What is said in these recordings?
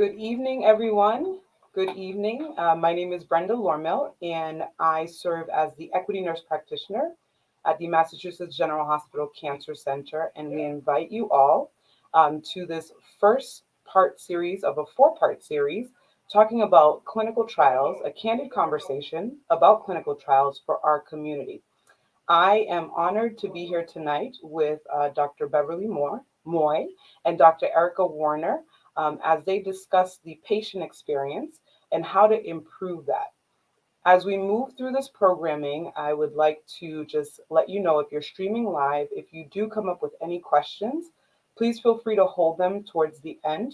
Good evening, everyone. Good evening. My name is Brenda Lormel, and I serve as the equity nurse practitioner at the Massachusetts General Hospital Cancer Center. And we invite you all to this first part series of a four-part series talking about clinical trials, a candid conversation about clinical trials for our community. I am honored to be here tonight with Dr. Beverly Moy and Dr. Erica Warner as they discuss the patient experience and how to improve that. As we move through this programming, I would like to just let you know if you're streaming live, if you do come up with any questions, please feel free to hold them towards the end.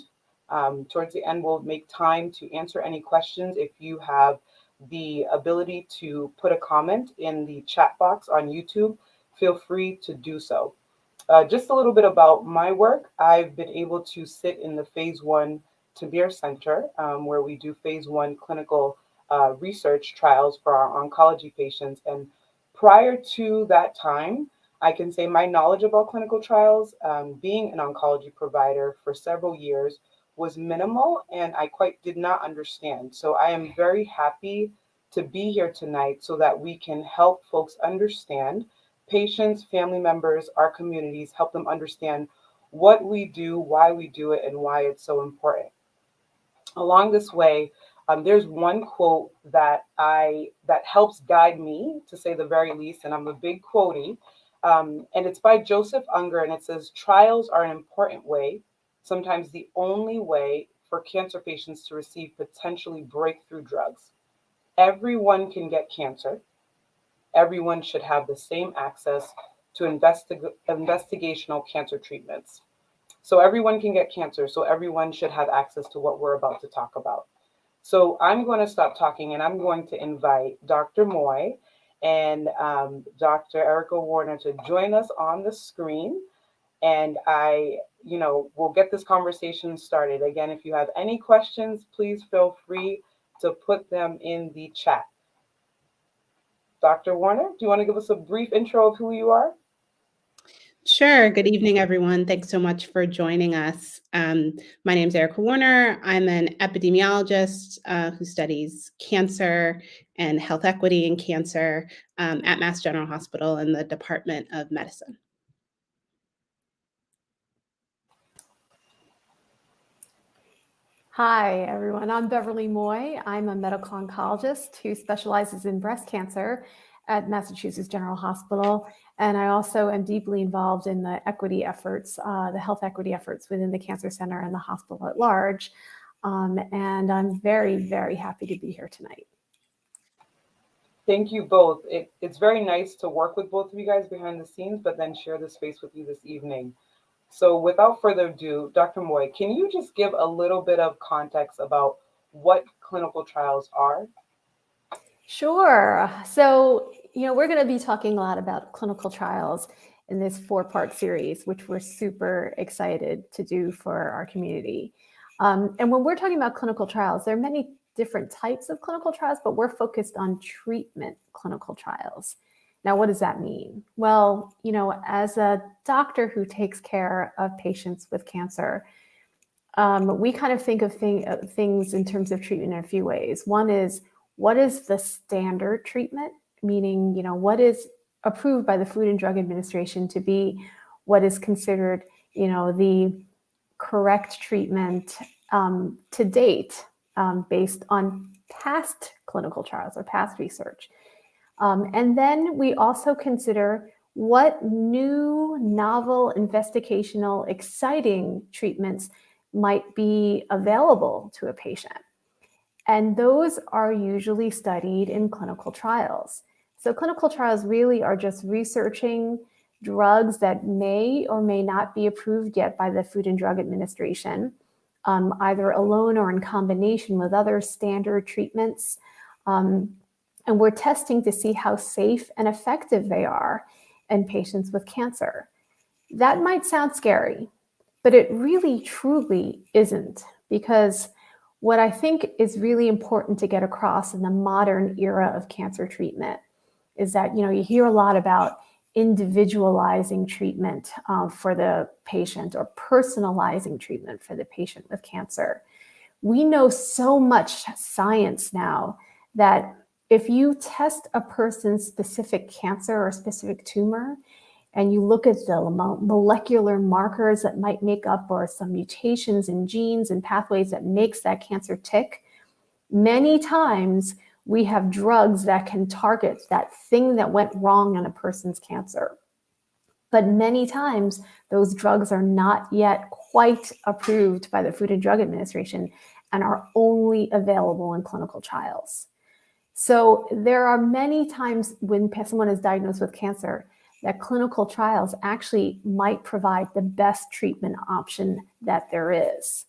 Towards the end, we'll make time to answer any questions. If you have the ability to put a comment in the chat box on YouTube, feel free to do so. Just a little bit about my work. I've been able to sit in the phase one Tabir Center, where we do phase one clinical research trials for our oncology patients. And prior to that time, I can say my knowledge about clinical trials, being an oncology provider for several years, was minimal and I quite did not understand. So I am very happy to be here tonight so that we can help folks understand, patients, family members, our communities, help them understand what we do, why we do it, and why it's so important. Along this way, there's one quote that helps guide me, to say the very least, and I'm a big quotey, and it's by Joseph Unger, and it says, "Trials are an important way, sometimes the only way, for cancer patients to receive potentially breakthrough drugs. Everyone can get cancer. Everyone should have the same access to investigational cancer treatments." So everyone can get cancer, so everyone should have access to what we're about to talk about. So I'm going to stop talking and I'm going to invite Dr. Moy and Dr. Erica Warner to join us on the screen. And we'll get this conversation started. Again, if you have any questions, please feel free to put them in the chat. Dr. Warner, do you want to give us a brief intro of who you are? Sure. Good evening, everyone. Thanks so much for joining us. My name is Erica Warner. I'm an epidemiologist who studies cancer and health equity in cancer at Mass General Hospital in the Department of Medicine. Hi, everyone. I'm Beverly Moy. I'm a medical oncologist who specializes in breast cancer at Massachusetts General Hospital. And I also am deeply involved in the equity efforts, the health equity efforts within the cancer center and the hospital at large. And I'm very, very happy to be here tonight. Thank you both. It's very nice to work with both of you guys behind the scenes, but then share the space with you this evening. So without further ado, Dr. Moy, can you just give a little bit of context about what clinical trials are? Sure. So, we're going to be talking a lot about clinical trials in this four-part series, which we're super excited to do for our community. And when we're talking about clinical trials, there are many different types of clinical trials, but we're focused on treatment clinical trials. Now, what does that mean? Well, as a doctor who takes care of patients with cancer, we kind of think of things in terms of treatment in a few ways. One is, what is the standard treatment? Meaning, what is approved by the Food and Drug Administration to be what is considered, the correct treatment to date based on past clinical trials or past research. And then we also consider what new, novel, investigational, exciting treatments might be available to a patient. And those are usually studied in clinical trials. So clinical trials really are just researching drugs that may or may not be approved yet by the Food and Drug Administration, either alone or in combination with other standard treatments. And we're testing to see how safe and effective they are in patients with cancer. That might sound scary, but it really, truly isn't, because what I think is really important to get across in the modern era of cancer treatment is that, you hear a lot about individualizing treatment for the patient or personalizing treatment for the patient with cancer. We know so much science now that if you test a person's specific cancer or specific tumor, and you look at the molecular markers that might make up or some mutations in genes and pathways that makes that cancer tick, many times we have drugs that can target that thing that went wrong in a person's cancer. But many times those drugs are not yet quite approved by the Food and Drug Administration and are only available in clinical trials. So there are many times when someone is diagnosed with cancer that clinical trials actually might provide the best treatment option that there is.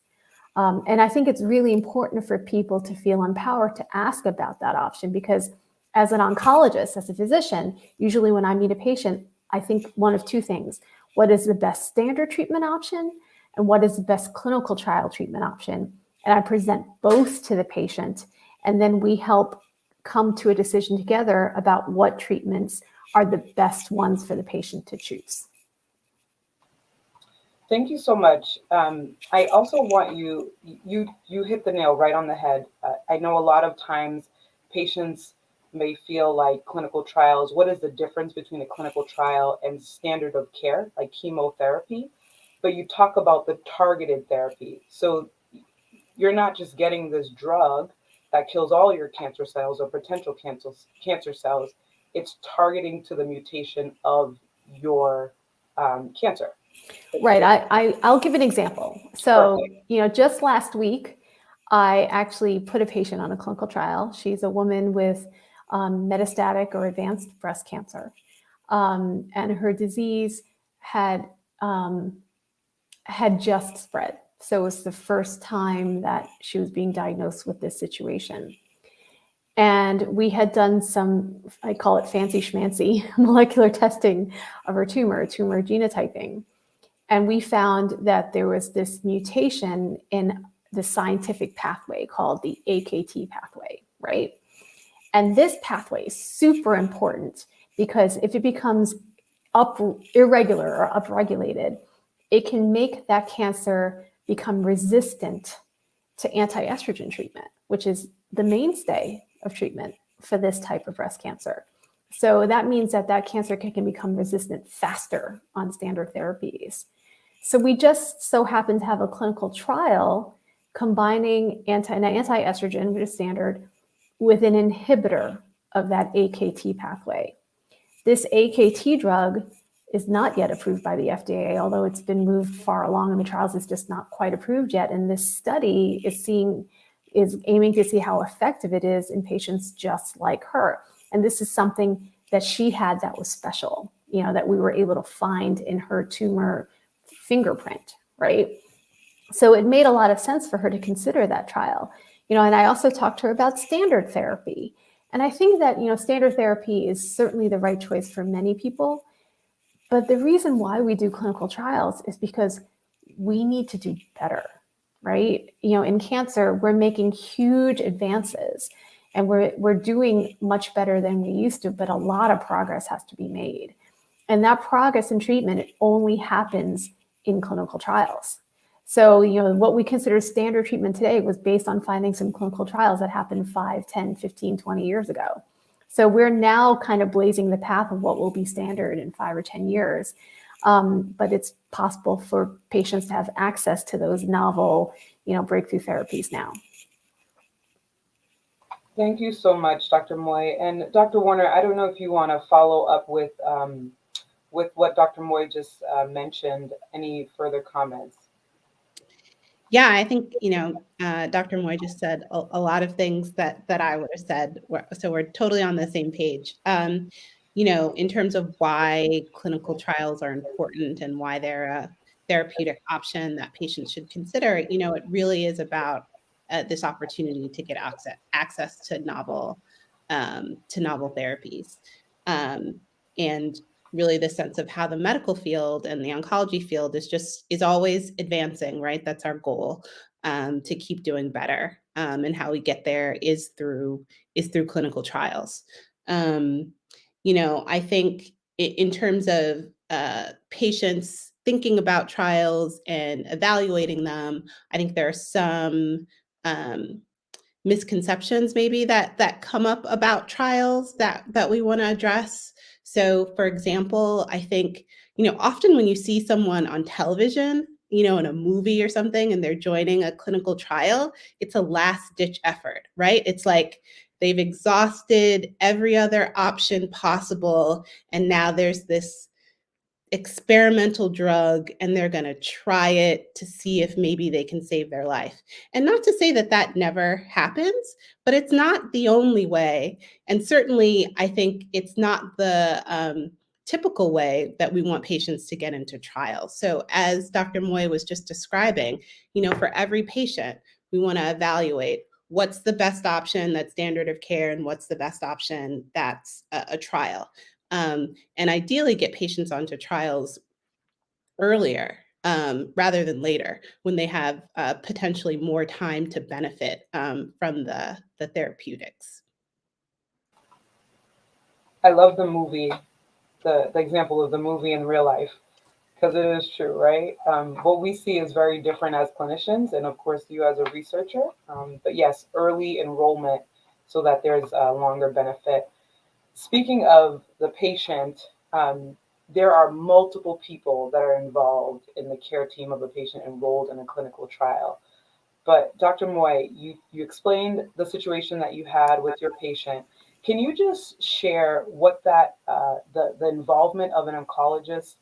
And I think it's really important for people to feel empowered to ask about that option, because as an oncologist, as a physician, usually when I meet a patient, I think one of two things: what is the best standard treatment option, and what is the best clinical trial treatment option? And I present both to the patient, and then we help come to a decision together about what treatments are the best ones for the patient to choose. Thank you so much. I also want you hit the nail right on the head. I know a lot of times patients may feel like clinical trials, what is the difference between a clinical trial and standard of care, like chemotherapy? But you talk about the targeted therapy. So you're not just getting this drug that kills all your cancer cells or potential cancer cells. It's targeting to the mutation of your cancer. Right. I'll give an example. So, just last week, I actually put a patient on a clinical trial. She's a woman with metastatic or advanced breast cancer. And her disease had just spread. So it was the first time that she was being diagnosed with this situation. And we had done some, I call it fancy schmancy, molecular testing of her tumor genotyping. And we found that there was this mutation in the scientific pathway called the AKT pathway, right? And this pathway is super important because if it becomes irregular or upregulated, it can make that cancer become resistant to anti-estrogen treatment, which is the mainstay of treatment for this type of breast cancer. So that means that cancer can become resistant faster on standard therapies. So we just so happen to have a clinical trial combining an anti-estrogen, which is standard, with an inhibitor of that AKT pathway. This AKT drug is not yet approved by the FDA, although it's been moved far along in the trials. It's just not quite approved yet. And this study is aiming to see how effective it is in patients just like her. And this is something that she had that was special, that we were able to find in her tumor fingerprint, right? So it made a lot of sense for her to consider that trial. And I also talked to her about standard therapy. And I think that, standard therapy is certainly the right choice for many people. But the reason why we do clinical trials is because we need to do better, right? In cancer, we're making huge advances and we're doing much better than we used to, but a lot of progress has to be made. And that progress in treatment, it only happens in clinical trials. So, what we consider standard treatment today was based on findings in clinical trials that happened 5, 10, 15, 20 years ago. So we're now kind of blazing the path of what will be standard in 5 or 10 years. But it's possible for patients to have access to those novel, breakthrough therapies now. Thank you so much, Dr. Moy. And Dr. Warner, I don't know if you want to follow up with what Dr. Moy just mentioned. Any further comments? Yeah, I think, Dr. Moy just said a lot of things that I would have said. So we're totally on the same page. In terms of why clinical trials are important and why they're a therapeutic option that patients should consider, it really is about this opportunity to get access to novel therapies. And really the sense of how the medical field and the oncology field is always advancing, right? That's our goal, to keep doing better. And how we get there is through clinical trials. I think in terms of patients thinking about trials and evaluating them, I think there are some misconceptions maybe that come up about trials that we want to address. So for example, I think, often when you see someone on television, in a movie or something, and they're joining a clinical trial, it's a last ditch effort, right? It's like they've exhausted every other option possible, and now there's this experimental drug, and they're going to try it to see if maybe they can save their life. And not to say that that never happens, but it's not the only way. And certainly, I think it's not the typical way that we want patients to get into trials. So as Dr. Moy was just describing, for every patient, we want to evaluate what's the best option that's standard of care and what's the best option that's a trial. And ideally get patients onto trials earlier rather than later, when they have potentially more time to benefit from the therapeutics. I love the movie, the example of the movie in real life, because it is true, right? What we see is very different as clinicians, and of course, you as a researcher. But yes, early enrollment so that there's a longer benefit. Speaking of the patient, there are multiple people that are involved in the care team of a patient enrolled in a clinical trial. But Dr. Moy, you explained the situation that you had with your patient. Can you just share what the involvement of an oncologist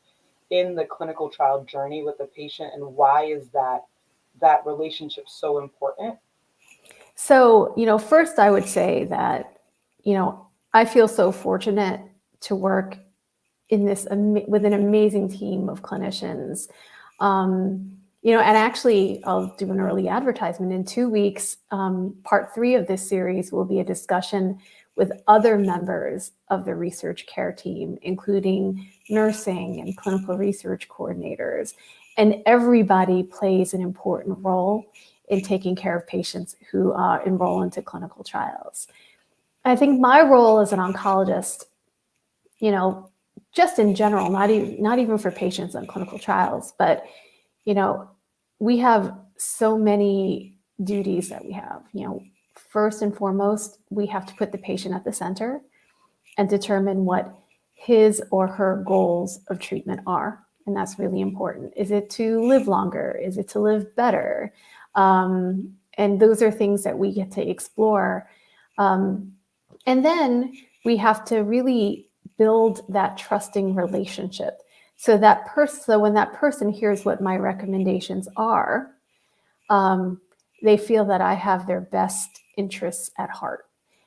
in the clinical trial journey with the patient, and why is that relationship so important? So, first I would say that, I feel so fortunate to work in this with an amazing team of clinicians. And actually, I'll do an early advertisement. In 2 weeks, part 3 of this series will be a discussion with other members of the research care team, including nursing and clinical research coordinators. And everybody plays an important role in taking care of patients who enroll into clinical trials. I think my role as an oncologist, just in general, not even for patients on clinical trials, but, we have so many duties that we have. First and foremost, we have to put the patient at the center and determine what his or her goals of treatment are. And that's really important. Is it to live longer? Is it to live better? And those are things that we get to explore. And then we have to really build that trusting relationship. So when that person hears what my recommendations are, they feel that I have their best interests at heart.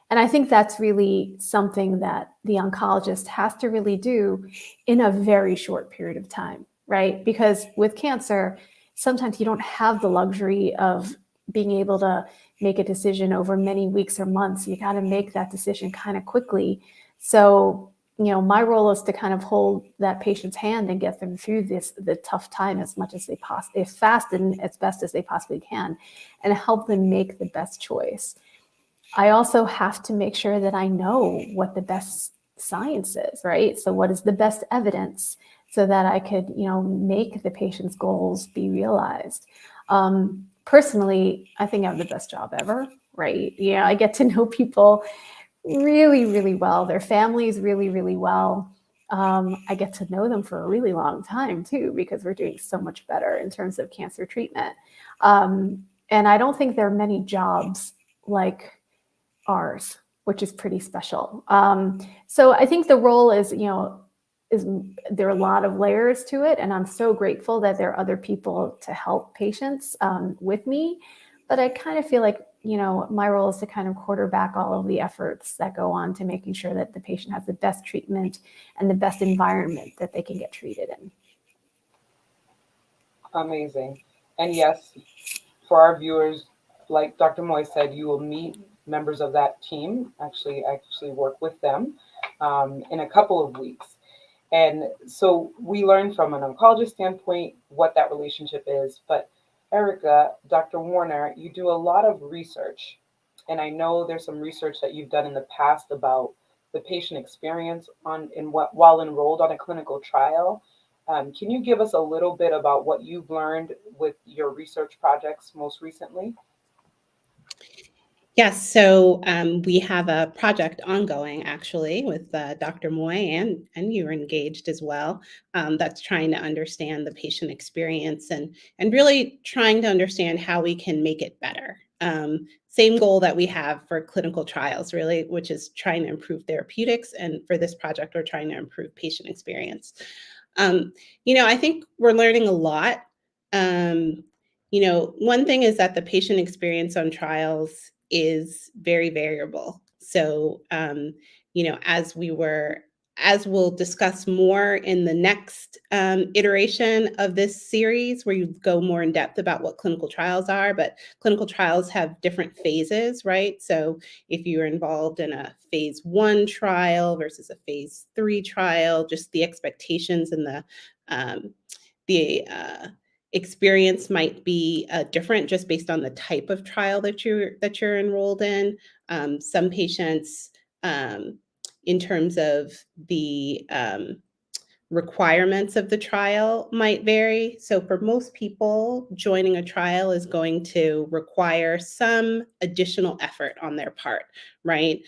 And I think that's really something that the oncologist has to really do in a very short period of time, right? Because with cancer, sometimes you don't have the luxury of being able to make a decision over many weeks or months. You got to make that decision kind of quickly. So, my role is to kind of hold that patient's hand and get them through the tough time as much as they possibly, as fast and as best as they possibly can, and help them make the best choice. I also have to make sure that I know what the best science is, right? So what is the best evidence so that I could, make the patient's goals be realized. Personally, I think I have the best job ever, right? I get to know people really, really well, their families really, really well. I get to know them for a really long time too, because we're doing so much better in terms of cancer treatment. And I don't think there are many jobs like ours, which is pretty special. So I think the role is, there are a lot of layers to it, and I'm so grateful that there are other people to help patients with me. But I kind of feel like, my role is to kind of quarterback all of the efforts that go on to making sure that the patient has the best treatment and the best environment that they can get treated in. Amazing. And yes, for our viewers, like Dr. Moy said, you will meet members of that team, actually work with them in a couple of weeks. And so we learned from an oncologist standpoint what that relationship is. But Erica, Dr. Warner, you do a lot of research. And I know there's some research that you've done in the past about the patient experience while enrolled on a clinical trial. Can you give us a little bit about what you've learned with your research projects most recently? Yes, so we have a project ongoing actually with Dr. Moy, and you're engaged as well. That's trying to understand the patient experience and really trying to understand how we can make it better. Same goal that we have for clinical trials, really, which is trying to improve therapeutics. And for this project, we're trying to improve patient experience. I think we're learning a lot. Um, One thing is that the patient experience on trials is very variable. So, as we'll discuss more in the next iteration of this series, where you go more in depth about what clinical trials are, but clinical trials have different phases, right? So, if you're involved in a phase 1 trial versus a phase 3 trial, just the expectations and um, the experience might be different just based on the type of trial that you're enrolled in. Some patients, um, in terms of the requirements of the trial might vary. So for most people, joining a trial is going to require some additional effort on their part, right?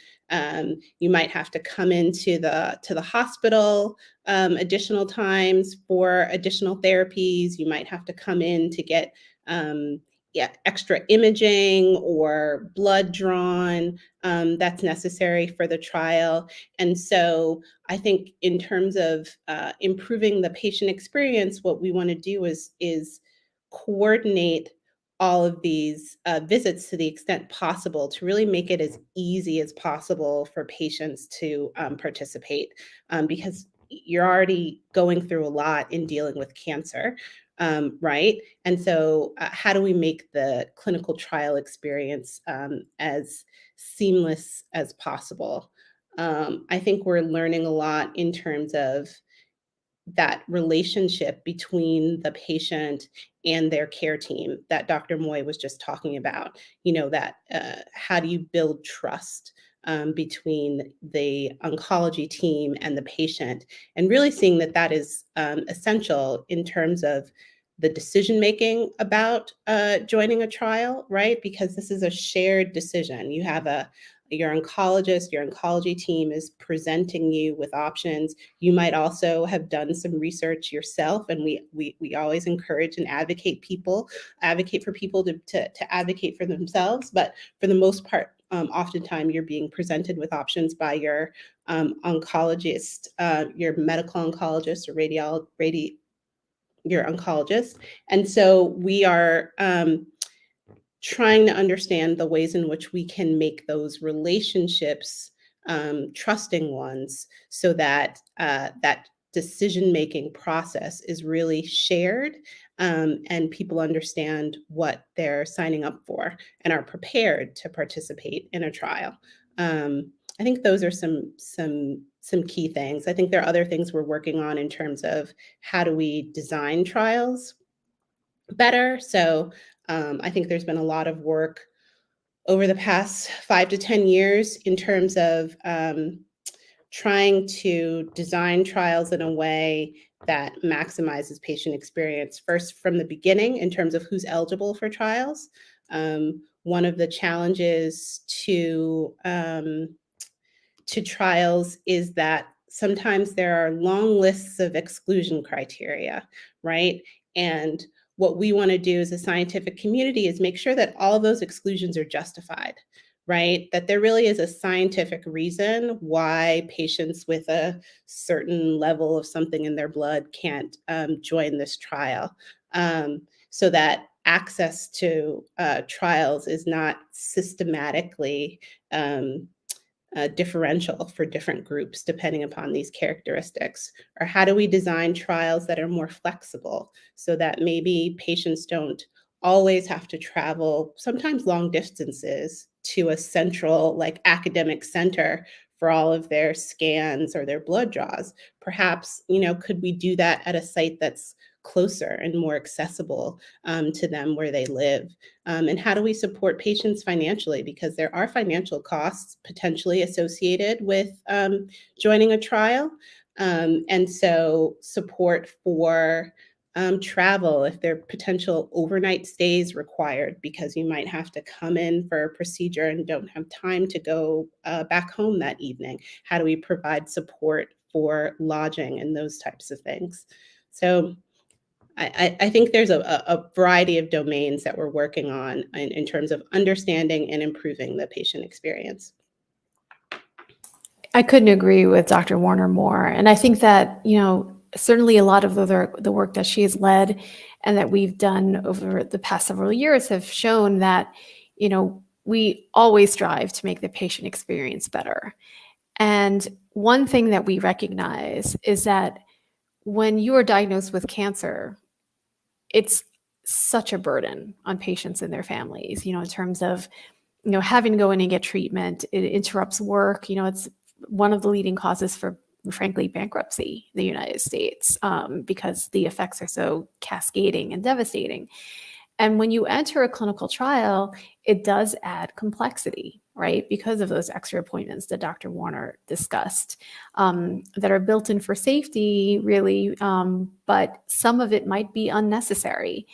You might have to come into the hospital additional times for additional therapies. You might have to come in to get extra imaging or blood drawn that's necessary for the trial. And so I think in terms of improving the patient experience, what we want to do is coordinate all of these visits to the extent possible to really make it as easy as possible for patients to participate, because you're already going through a lot in dealing with cancer, right? And so how do we make the clinical trial experience as seamless as possible? I think we're learning a lot in terms of that relationship between the patient and their care team that Dr. Moy was just talking about. That how do you build trust between the oncology team and the patient, and really seeing that is essential in terms of the decision making about joining a trial, right? Because this is a shared decision. You have your oncologist, your oncology team is presenting you with options. You might also have done some research yourself, and we always encourage and advocate for people to advocate for themselves. But for the most part, oftentimes you're being presented with options by your oncologist, your medical oncologist or your oncologist. And so we are trying to understand the ways in which we can make those relationships trusting ones, so that that decision-making process is really shared, and people understand what they're signing up for and are prepared to participate in a trial. I think those are some key things. I think there are other things we're working on in terms of how do we design trials better. So I think there's been a lot of work over the past 5 to 10 years in terms of trying to design trials in a way that maximizes patient experience, first from the beginning in terms of who's eligible for trials. One of the challenges to trials is that sometimes there are long lists of exclusion criteria, right? And what we want to do as a scientific community is make sure that all of those exclusions are justified, right? That there really is a scientific reason why patients with a certain level of something in their blood can't join this trial, so that access to trials is not systematically differential for different groups depending upon these characteristics? Or how do we design trials that are more flexible so that maybe patients don't always have to travel sometimes long distances to a central, like, academic center for all of their scans or their blood draws? Perhaps, could we do that at a site that's closer and more accessible to them where they live? And how do we support patients financially? Because there are financial costs potentially associated with joining a trial. And so support for travel, if there are potential overnight stays required because you might have to come in for a procedure and don't have time to go back home that evening. How do we provide support for lodging and those types of things? So I think there's a variety of domains that we're working on in terms of understanding and improving the patient experience. I couldn't agree with Dr. Warner more. And I think that, certainly a lot of the work that she has led and that we've done over the past several years have shown that, we always strive to make the patient experience better. And one thing that we recognize is that when you are diagnosed with cancer, it's such a burden on patients and their families, in terms of, having to go in and get treatment. It interrupts work. It's one of the leading causes for, frankly, bankruptcy in the United States, because the effects are so cascading and devastating. And when you enter a clinical trial, it does add complexity, right? Because of those extra appointments that Dr. Warner discussed, that are built in for safety, really, but some of it might be unnecessary.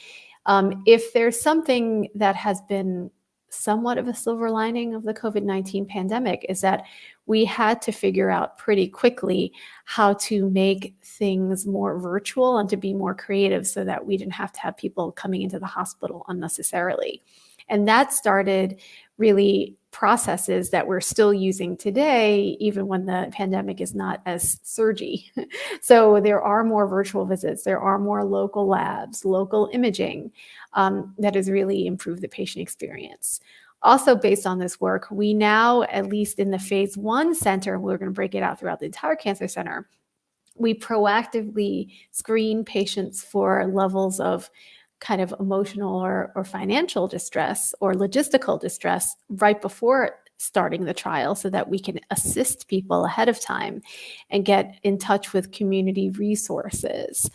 If there's something that has been somewhat of a silver lining of the COVID-19 pandemic, is that we had to figure out pretty quickly how to make things more virtual and to be more creative so that we didn't have to have people coming into the hospital unnecessarily. And that started really processes that we're still using today, even when the pandemic is not as surgy. So there are more virtual visits, there are more local labs, local imaging, that has really improved the patient experience. Also, based on this work, we now, at least in the phase 1 center, we're going to break it out throughout the entire cancer center, we proactively screen patients for levels of kind of emotional or financial distress or logistical distress right before starting the trial so that we can assist people ahead of time and get in touch with community resources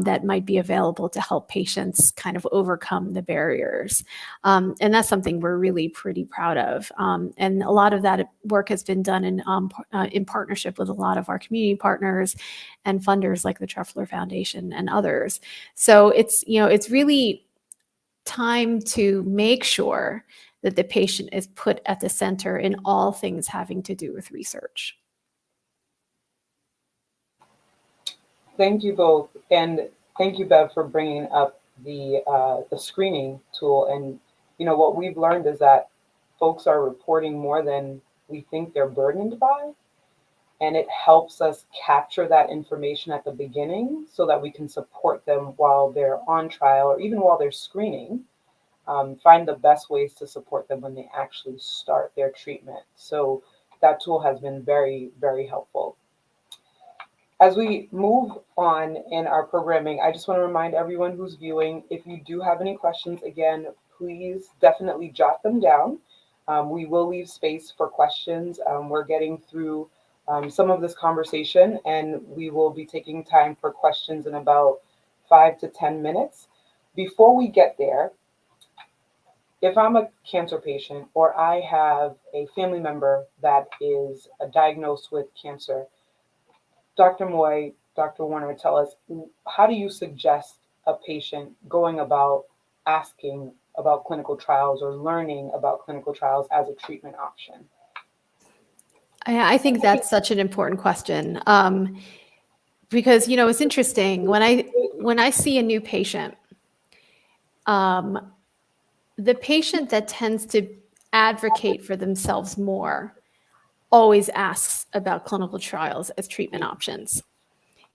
that might be available to help patients kind of overcome the barriers. And that's something we're really pretty proud of. And a lot of that work has been done in partnership with a lot of our community partners and funders like the Truffler Foundation and others. So it's really time to make sure that the patient is put at the center in all things having to do with research. Thank you both, and thank you, Bev, for bringing up the screening tool. And what we've learned is that folks are reporting more than we think they're burdened by, and it helps us capture that information at the beginning so that we can support them while they're on trial or even while they're screening. Find the best ways to support them when they actually start their treatment. So that tool has been very, very helpful. As we move on in our programming, I just want to remind everyone who's viewing, if you do have any questions, again, please definitely jot them down. We will leave space for questions. We're getting through some of this conversation, and we will be taking time for questions in about 5 to 10 minutes. Before we get there, if I'm a cancer patient or I have a family member that is diagnosed with cancer, Dr. Moy, Dr. Warner, tell us, how do you suggest a patient going about asking about clinical trials or learning about clinical trials as a treatment option? I think that's such an important question, because it's interesting when I see a new patient. The patient that tends to advocate for themselves more always asks about clinical trials as treatment options.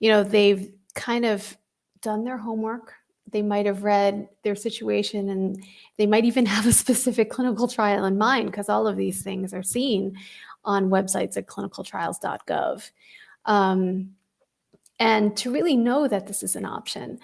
They've kind of done their homework. They might have read their situation and they might even have a specific clinical trial in mind because all of these things are seen on websites at clinicaltrials.gov. And to really know that this is an option.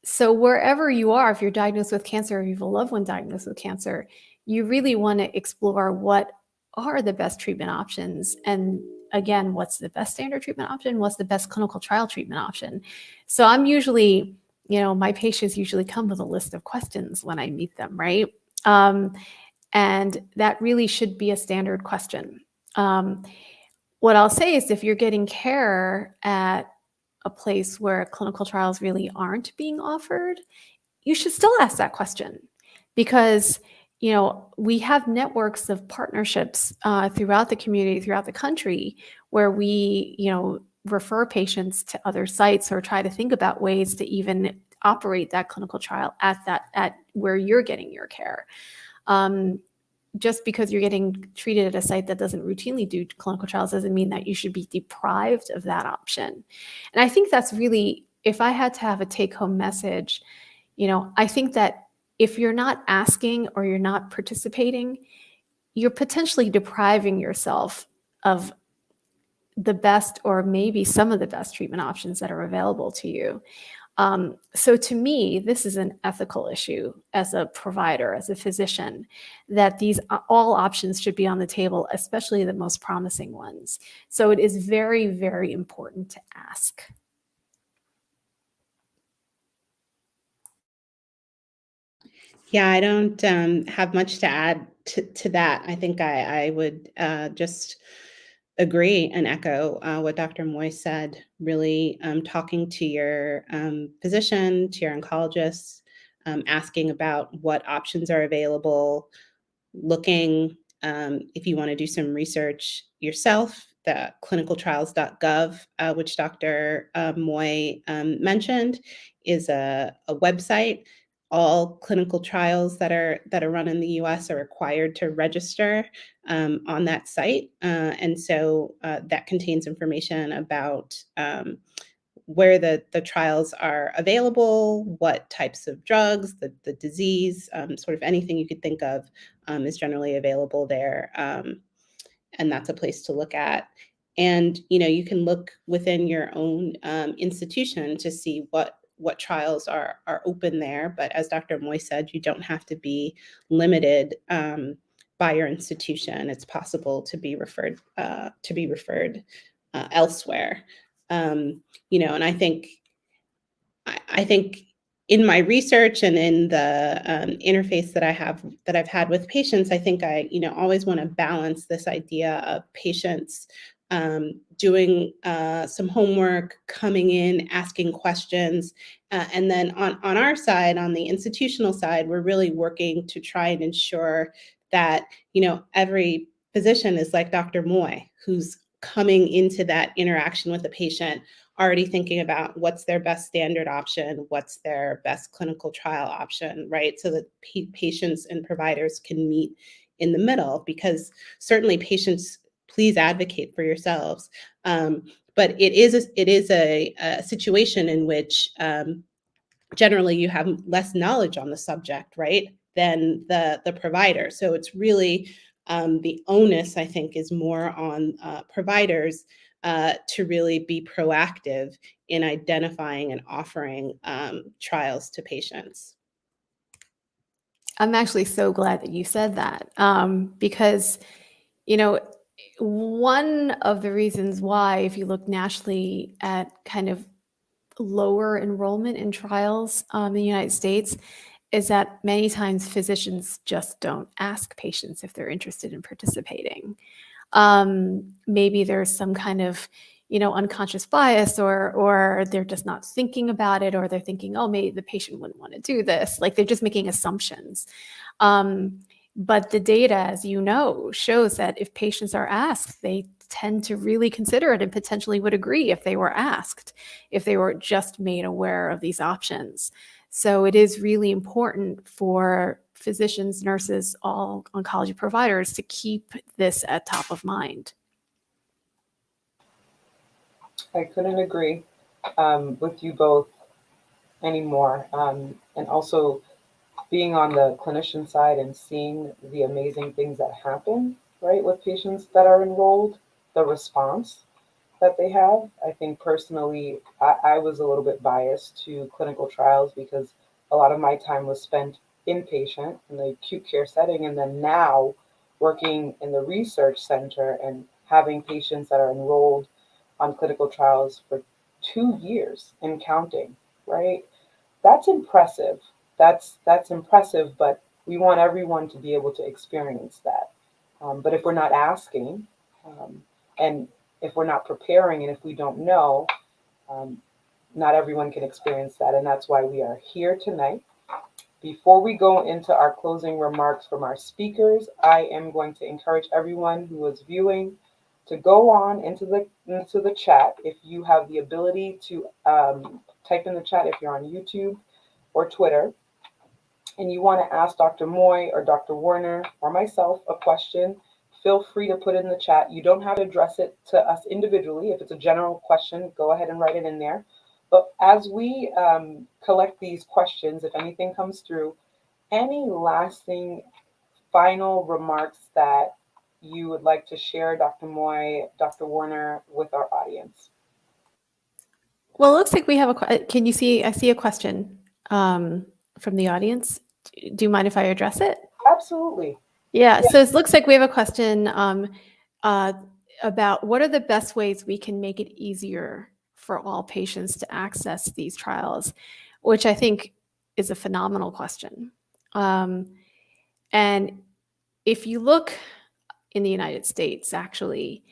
So wherever you are, if you're diagnosed with cancer or you have a loved one diagnosed with cancer, you really want to explore what are the best treatment options. And again, what's the best standard treatment option? What's the best clinical trial treatment option? So I'm usually, my patients usually come with a list of questions when I meet them, right? And that really should be a standard question. What I'll say is if you're getting care at a place where clinical trials really aren't being offered, you should still ask that question, because we have networks of partnerships throughout the community, throughout the country, where we refer patients to other sites or try to think about ways to even operate that clinical trial at where you're getting your care. Just because you're getting treated at a site that doesn't routinely do clinical trials doesn't mean that you should be deprived of that option. And I think that's really, if I had to have a take-home message, I think that if you're not asking or you're not participating, you're potentially depriving yourself of the best, or maybe some of the best treatment options that are available to you. So to me, this is an ethical issue as a provider, as a physician, that these all options should be on the table, especially the most promising ones. So it is very, very important to ask. Yeah, I don't have much to add to that. I think I would just agree and echo what Dr. Moy said, really talking to your physician, to your oncologist, asking about what options are available, looking, if you want to do some research yourself, the clinicaltrials.gov, which Dr. Moy mentioned, is a website. All clinical trials that are run in the U.S. are required to register on that site, and so that contains information about where the trials are available, what types of drugs, the disease, sort of anything you could think of is generally available there. And that's a place to look at. And, you can look within your own institution to see what trials are open there. But as Dr. Moy said, you don't have to be limited by your institution. It's possible to be referred elsewhere. And I think in my research and in the interface that I've had with patients, I think I always want to balance this idea of patients doing some homework, coming in, asking questions, and then on our side, on the institutional side, we're really working to try and ensure that every physician is like Dr. Moy, who's coming into that interaction with the patient already thinking about what's their best standard option, what's their best clinical trial option, right? So that patients and providers can meet in the middle, because certainly patients, please advocate for yourselves. But it is a situation in which generally you have less knowledge on the subject, right, than the provider. So it's really the onus, I think, is more on providers to really be proactive in identifying and offering trials to patients. I'm actually so glad that you said that, because, one of the reasons why, if you look nationally at kind of lower enrollment in trials in the United States, is that many times physicians just don't ask patients if they're interested in participating. Maybe there's some kind of unconscious bias, or they're just not thinking about it, or they're thinking, oh, maybe the patient wouldn't want to do this. Like, they're just making assumptions. But the data, as you know, shows that if patients are asked, they tend to really consider it and potentially would agree if they were asked, if they were just made aware of these options. So it is really important for physicians, nurses, all oncology providers to keep this at top of mind. I couldn't agree with you both anymore. And also being on the clinician side and seeing the amazing things that happen, right, with patients that are enrolled, the response that they have. I think personally, I was a little bit biased to clinical trials because a lot of my time was spent inpatient in the acute care setting, and then now working in the research center and having patients that are enrolled on clinical trials for 2 years and counting, right? That's impressive. That's impressive, but we want everyone to be able to experience that. But if we're not asking, and if we're not preparing, and if we don't know, not everyone can experience that, and that's why we are here tonight. Before we go into our closing remarks from our speakers, I am going to encourage everyone who is viewing to go on into the chat. If you have the ability to type in the chat, if you're on YouTube or Twitter, and you want to ask Dr. Moy or Dr. Warner or myself a question, feel free to put it in the chat. You don't have to address it to us individually. If it's a general question, go ahead and write it in there. But as we collect these questions, if anything comes through, any lasting final remarks that you would like to share, Dr. Moy, Dr. Warner, with our audience? Well, it looks like we have can you see, I see a question from the audience. Do you mind if I address it? Absolutely. Yeah, so it looks like we have a question about what are the best ways we can make it easier for all patients to access these trials, which I think is a phenomenal question. And if you look in the United States, actually,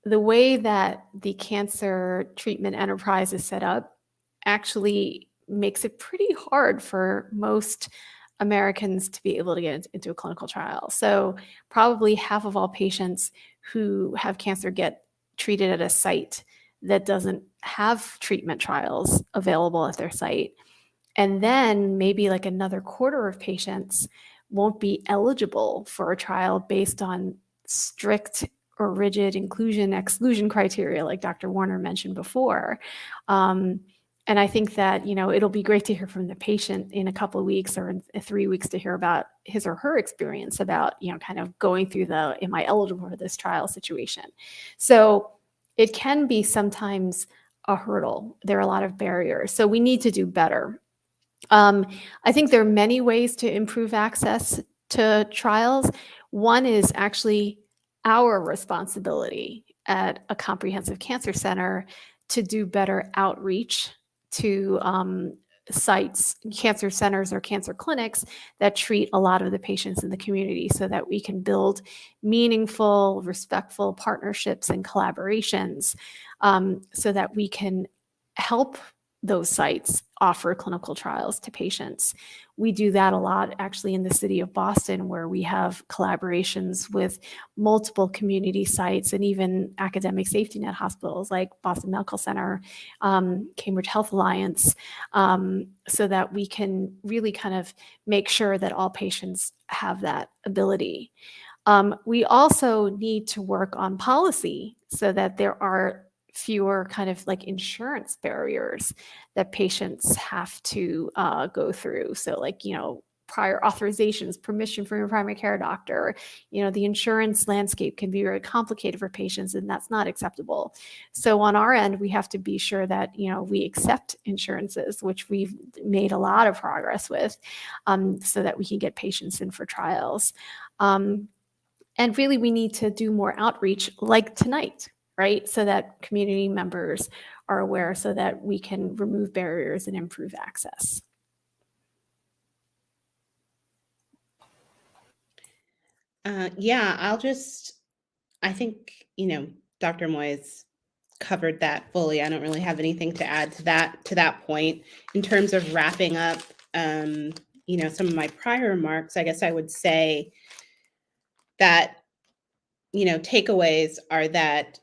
the way that the cancer treatment enterprise is set up actually makes it pretty hard for most Americans to be able to get into a clinical trial. So probably half of all patients who have cancer get treated at a site that doesn't have treatment trials available at their site. And then maybe like another quarter of patients won't be eligible for a trial based on strict or rigid inclusion-exclusion criteria, like Dr. Warner mentioned before. And I think that, it'll be great to hear from the patient in a couple of weeks or in 3 weeks to hear about his or her experience about, kind of going through am I eligible for this trial situation? So it can be sometimes a hurdle. There are a lot of barriers. So we need to do better. I think there are many ways to improve access to trials. One is actually our responsibility at a comprehensive cancer center to do better outreach to sites, cancer centers or cancer clinics that treat a lot of the patients in the community so that we can build meaningful, respectful partnerships and collaborations so that we can help those sites offer clinical trials to patients. We do that a lot actually in the city of Boston, where we have collaborations with multiple community sites and even academic safety net hospitals like Boston Medical Center, Cambridge Health Alliance, so that we can really kind of make sure that all patients have that ability. We also need to work on policy so that there are fewer kind of like insurance barriers that patients have to go through. So like, prior authorizations, permission from your primary care doctor, the insurance landscape can be very complicated for patients, and that's not acceptable. So on our end, we have to be sure that, we accept insurances, which we've made a lot of progress with, so that we can get patients in for trials. And really, we need to do more outreach like tonight, right? So that community members are aware so that we can remove barriers and improve access. Yeah, I think, Dr. Moyes covered that fully. I don't really have anything to add to that point. In terms of wrapping up, some of my prior remarks, I guess I would say that, takeaways are that,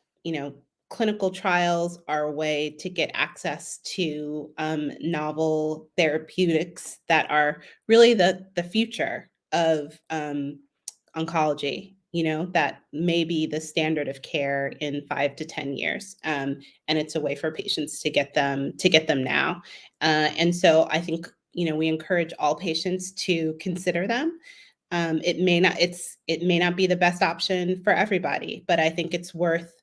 clinical trials are a way to get access to novel therapeutics that are really the future of oncology, that may be the standard of care in 5 to 10 years. And it's a way for patients to get them now. And so I think, we encourage all patients to consider them. It may not be the best option for everybody, but I think it's worth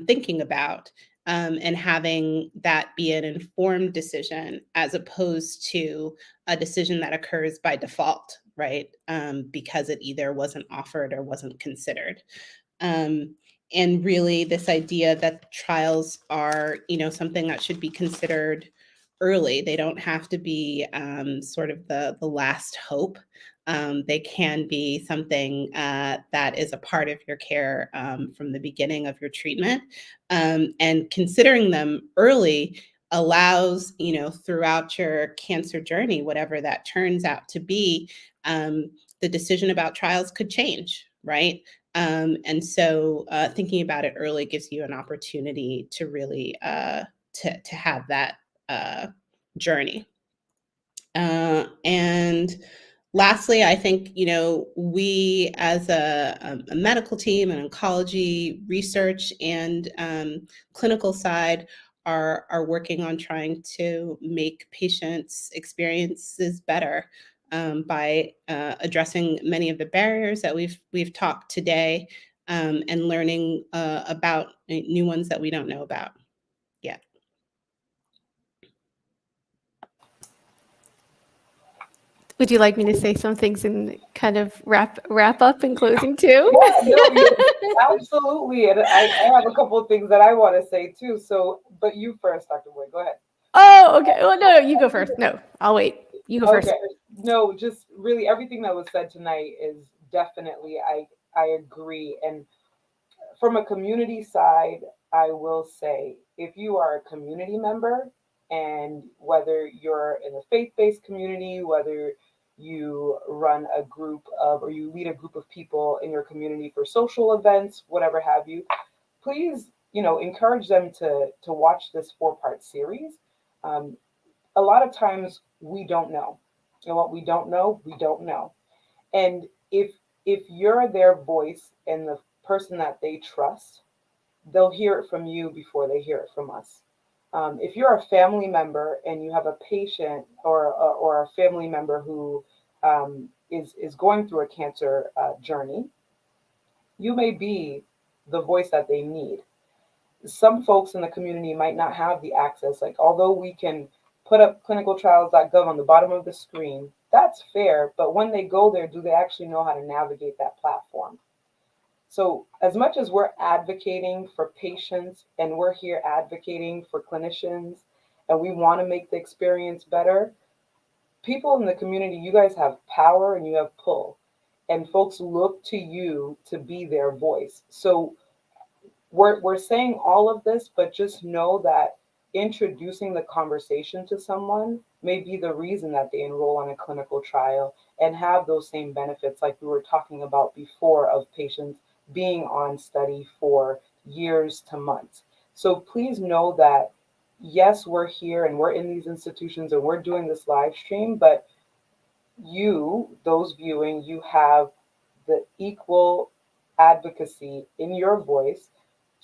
thinking about and having that be an informed decision as opposed to a decision that occurs by default, right? Because it either wasn't offered or wasn't considered. And really this idea that trials are, something that should be considered early. They don't have to be sort of the last hope. They can be something that is a part of your care from the beginning of your treatment. And considering them early allows, throughout your cancer journey, whatever that turns out to be, the decision about trials could change, right? And so thinking about it early gives you an opportunity to really to have that journey. And lastly, I think, we as a medical team and oncology research and clinical side are working on trying to make patients' experiences better by addressing many of the barriers that we've talked today, and learning about new ones that we don't know about yet. Would you like me to say some things and kind of wrap up in closing too? Absolutely. And I have a couple of things that I want to say too. So, but you first, Dr. Boyd, go ahead. Oh, okay. Well, no, you go first. No, I'll wait. You go first. Okay. No, just really everything that was said tonight is definitely, I agree. And from a community side, I will say if you are a community member, and whether you're in a faith-based community, whether you run a group of, or you lead a group of people in your community for social events, whatever have you, please, encourage them to watch this 4-part series. A lot of times we don't know. And what we don't know, we don't know. And if you're their voice and the person that they trust, they'll hear it from you before they hear it from us. If you're a family member and you have a patient or a family member who is going through a cancer journey, you may be the voice that they need. Some folks in the community might not have the access. Like, although we can put up clinicaltrials.gov on the bottom of the screen, that's fair. But when they go there, do they actually know how to navigate that platform? So as much as we're advocating for patients and we're here advocating for clinicians and we want to make the experience better, people in the community, you guys have power and you have pull, and folks look to you to be their voice. So we're saying all of this, but just know that introducing the conversation to someone may be the reason that they enroll on a clinical trial and have those same benefits like we were talking about before, of patients being on study for years to months. So please know that, yes, we're here and we're in these institutions and we're doing this live stream, but you, those viewing, you have the equal advocacy in your voice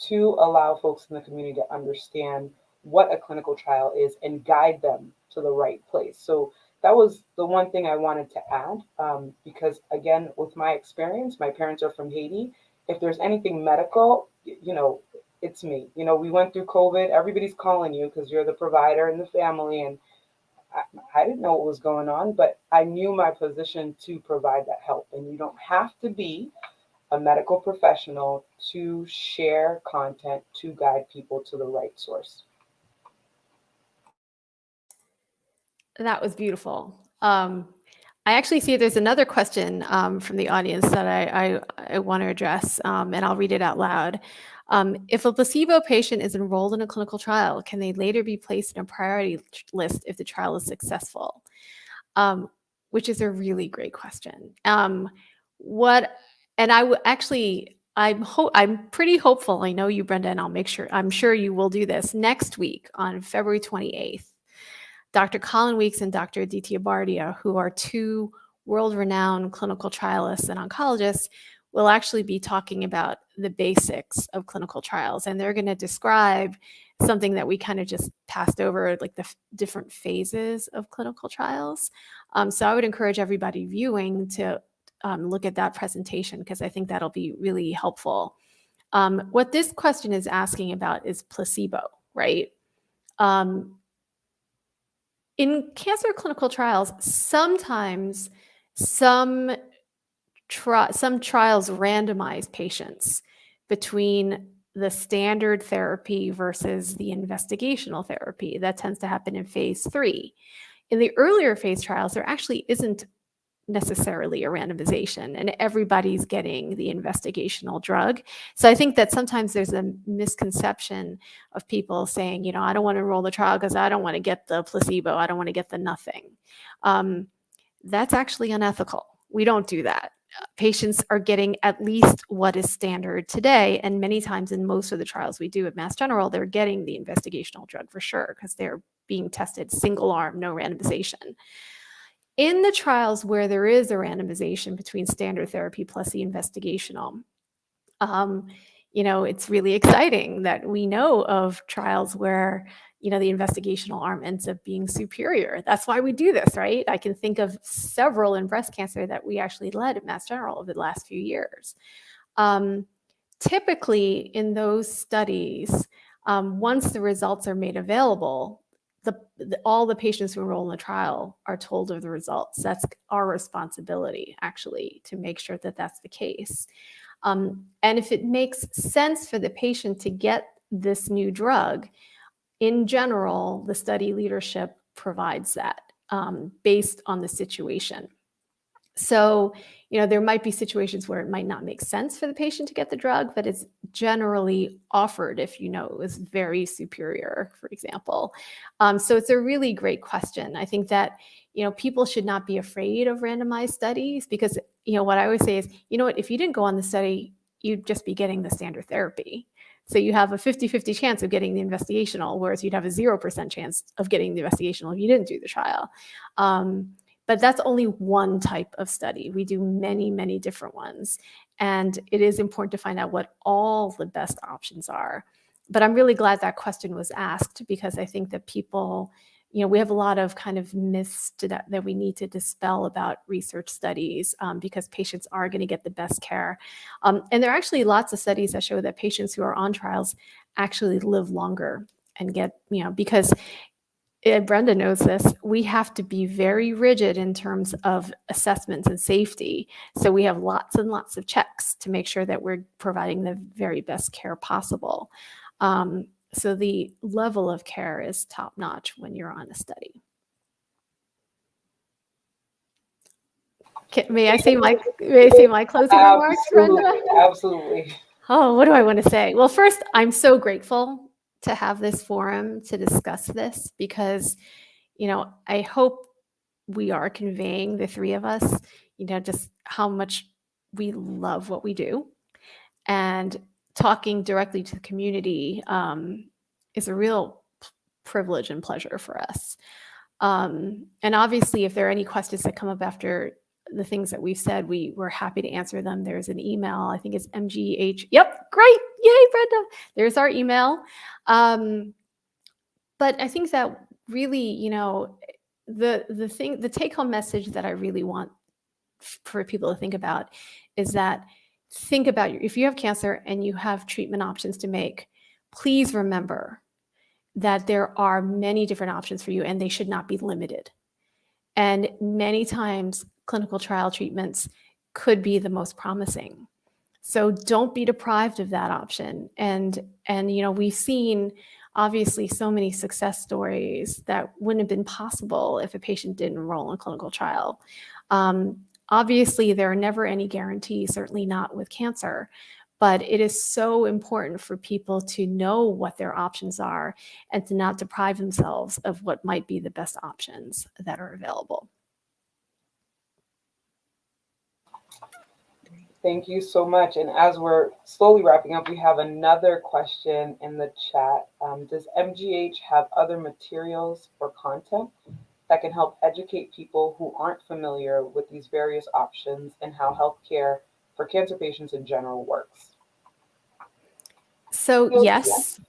to allow folks in the community to understand what a clinical trial is and guide them to the right place. So that was the one thing I wanted to add, because again, with my experience, my parents are from Haiti. If there's anything medical, it's me. We went through COVID. Everybody's calling you because you're the provider in the family, and I didn't know what was going on, but I knew my position to provide that help. And you don't have to be a medical professional to share content to guide people to the right source. That was beautiful. I actually see there's another question from the audience that I want to address, and I'll read it out loud. If a placebo patient is enrolled in a clinical trial, can they later be placed in a priority list if the trial is successful? Which is a really great question. I'm pretty hopeful. I know you, Brenda, and I'm sure you will do this next week on February 28th. Dr. Colin Weeks and Dr. Aditya Bardia, who are two world-renowned clinical trialists and oncologists, will actually be talking about the basics of clinical trials. And they're going to describe something that we kind of just passed over, like the different phases of clinical trials. So I would encourage everybody viewing to look at that presentation, because I think that'll be really helpful. What this question is asking about is placebo, right? In cancer clinical trials, sometimes some trials randomize patients between the standard therapy versus the investigational therapy. That tends to happen in phase 3. In the earlier phase trials, there actually isn't necessarily a randomization, and everybody's getting the investigational drug. So I think that sometimes there's a misconception of people saying, I don't want to enroll the trial because I don't want to get the placebo. I don't want to get the nothing. That's actually unethical. We don't do that. Patients are getting at least what is standard today. And many times in most of the trials we do at Mass General, they're getting the investigational drug for sure because they're being tested single arm, no randomization. In the trials where there is a randomization between standard therapy plus the investigational, it's really exciting that we know of trials where, the investigational arm ends up being superior. That's why we do this, right? I can think of several in breast cancer that we actually led at Mass General over the last few years. Typically in those studies, once the results are made available, all the patients who enroll in the trial are told of the results. That's our responsibility, actually, to make sure that that's the case. And if it makes sense for the patient to get this new drug, in general, the study leadership provides that based on the situation. So, there might be situations where it might not make sense for the patient to get the drug, but it's generally offered if it was very superior, for example. So it's a really great question. I think that, people should not be afraid of randomized studies because, what I always say is, if you didn't go on the study, you'd just be getting the standard therapy. So you have a 50-50 chance of getting the investigational, whereas you'd have a 0% chance of getting the investigational if you didn't do the trial. But that's only one type of study. We do many, many different ones. And it is important to find out what all the best options are. But I'm really glad that question was asked because I think that people, we have a lot of kind of myths that we need to dispel about research studies because patients are going to get the best care. And there are actually lots of studies that show that patients who are on trials actually live longer and get, because Brenda knows this, we have to be very rigid in terms of assessments and safety. So we have lots and lots of checks to make sure that we're providing the very best care possible. So the level of care is top notch when you're on a study. May I say my closing remarks, Brenda? Absolutely. Oh, what do I want to say? Well, first, I'm so grateful to have this forum to discuss this because I hope we are conveying, the three of us, just how much we love what we do. And talking directly to the community is a real privilege and pleasure for us. And obviously, if there are any questions that come up after the things that we've said, we're happy to answer them. There's an email, I think it's MGH. Yep, great. Yay, Brenda. There's our email. But I think that really, the take-home message that I really want for people to think about is that if you have cancer and you have treatment options to make, please remember that there are many different options for you and they should not be limited. And many times clinical trial treatments could be the most promising. So don't be deprived of that option. And we've seen obviously so many success stories that wouldn't have been possible if a patient didn't enroll in a clinical trial. Obviously, there are never any guarantees, certainly not with cancer, but it is so important for people to know what their options are and to not deprive themselves of what might be the best options that are available. Thank you so much. And as we're slowly wrapping up, we have another question in the chat. Does MGH have other materials or content that can help educate people who aren't familiar with these various options and how healthcare for cancer patients in general works? So yes,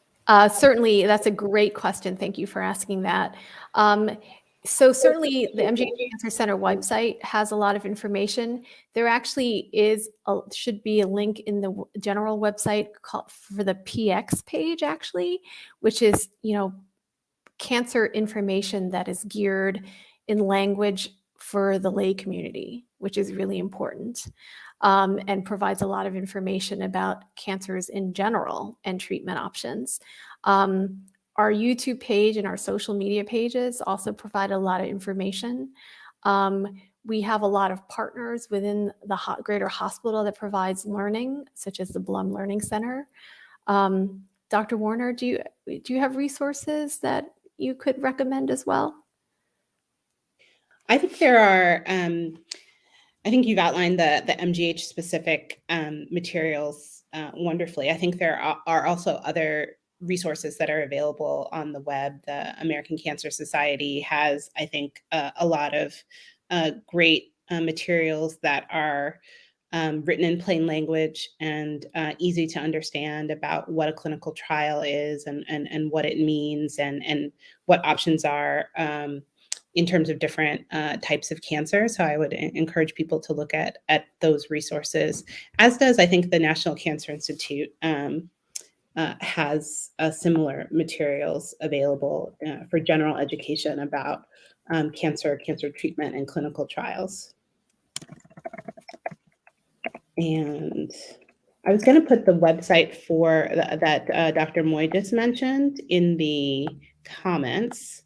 certainly that's a great question. Thank you for asking that. So certainly the MGH Cancer Center website has a lot of information. There actually should be a link in the general website for the PX page actually, which is, cancer information that is geared in language for the lay community, which is really important, and provides a lot of information about cancers in general and treatment options. Our YouTube page and our social media pages also provide a lot of information. We have a lot of partners within the greater hospital that provides learning, such as the Blum Learning Center. Dr. Warner, do you have resources that you could recommend as well? I think there are, I think you've outlined the MGH specific materials wonderfully. I think there are also other resources that are available on the web. The American Cancer Society has, I think, a lot of great materials that are written in plain language and easy to understand about what a clinical trial is and what it means and what options are in terms of different types of cancer. So I would encourage people to look at those resources, as does, I think, the National Cancer Institute has similar materials available for general education about cancer treatment, and clinical trials. And I was going to put the website for that Dr. Moy just mentioned in the comments,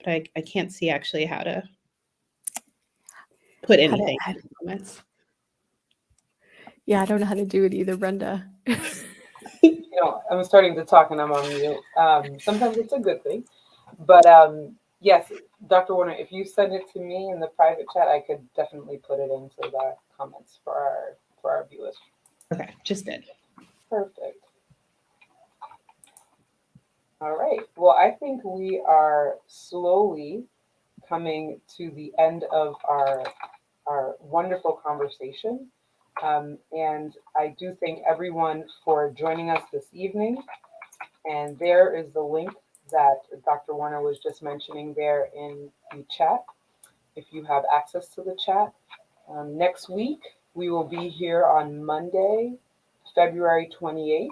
but I can't see actually how to put anything in the comments. Yeah, I don't know how to do it either, Brenda. I'm starting to talk and I'm on mute. Sometimes it's a good thing. But yes, Dr. Warner, if you send it to me in the private chat, I could definitely put it into the comments for our viewers. Okay, just did. Perfect. All right. Well, I think we are slowly coming to the end of our wonderful conversation. And I do thank everyone for joining us this evening. And there is the link that Dr. Warner was just mentioning there in the chat, if you have access to the chat. Next week, we will be here on Monday, February 28th,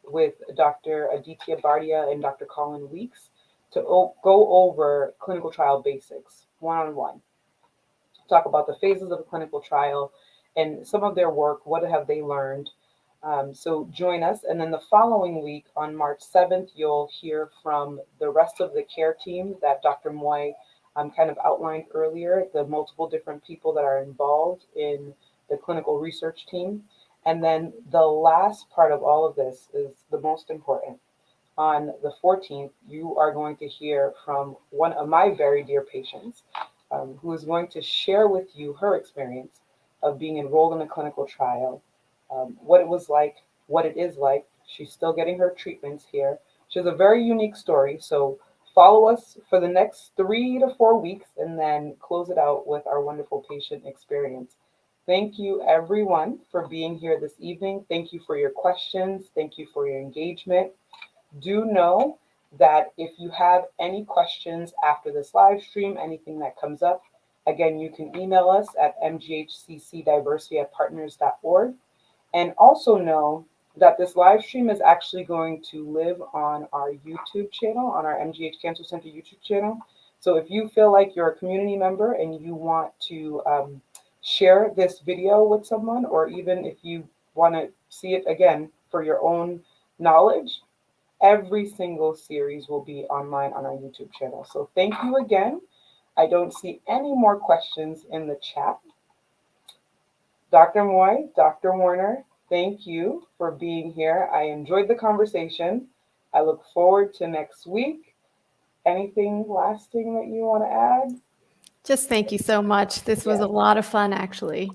with Dr. Aditya Bardia and Dr. Colin Weeks to go over clinical trial basics, one-on-one. Talk about the phases of a clinical trial and some of their work, what have they learned. So join us. And then the following week on March 7th, you'll hear from the rest of the care team that Dr. Moy kind of outlined earlier, the multiple different people that are involved in the clinical research team. And then the last part of all of this is the most important. On the 14th, you are going to hear from one of my very dear patients who is going to share with you her experience of being enrolled in a clinical trial, what it was like, what it is like. She's still getting her treatments here. She has a very unique story. So follow us for the next 3 to 4 weeks and then close it out with our wonderful patient experience. Thank you, everyone, for being here this evening. Thank you for your questions. Thank you for your engagement. Do know that if you have any questions after this live stream, anything that comes up, again, you can email us at mghccdiversity@partners.org. And also know that this live stream is actually going to live on our YouTube channel, on our MGH Cancer Center YouTube channel. So if you feel like you're a community member and you want to share this video with someone, or even if you want to see it again for your own knowledge, every single series will be online on our YouTube channel. So thank you again. I don't see any more questions in the chat. Dr. Moy, Dr. Warner, thank you for being here. I enjoyed the conversation. I look forward to next week. Anything lasting that you want to add? Just thank you so much. This was a lot of fun, actually.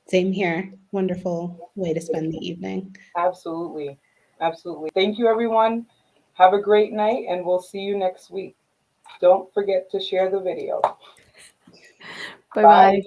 Same here. Wonderful way to spend the evening. Absolutely. Absolutely. Thank you, everyone. Have a great night, and we'll see you next week. Don't forget to share the video. Bye-bye. Bye.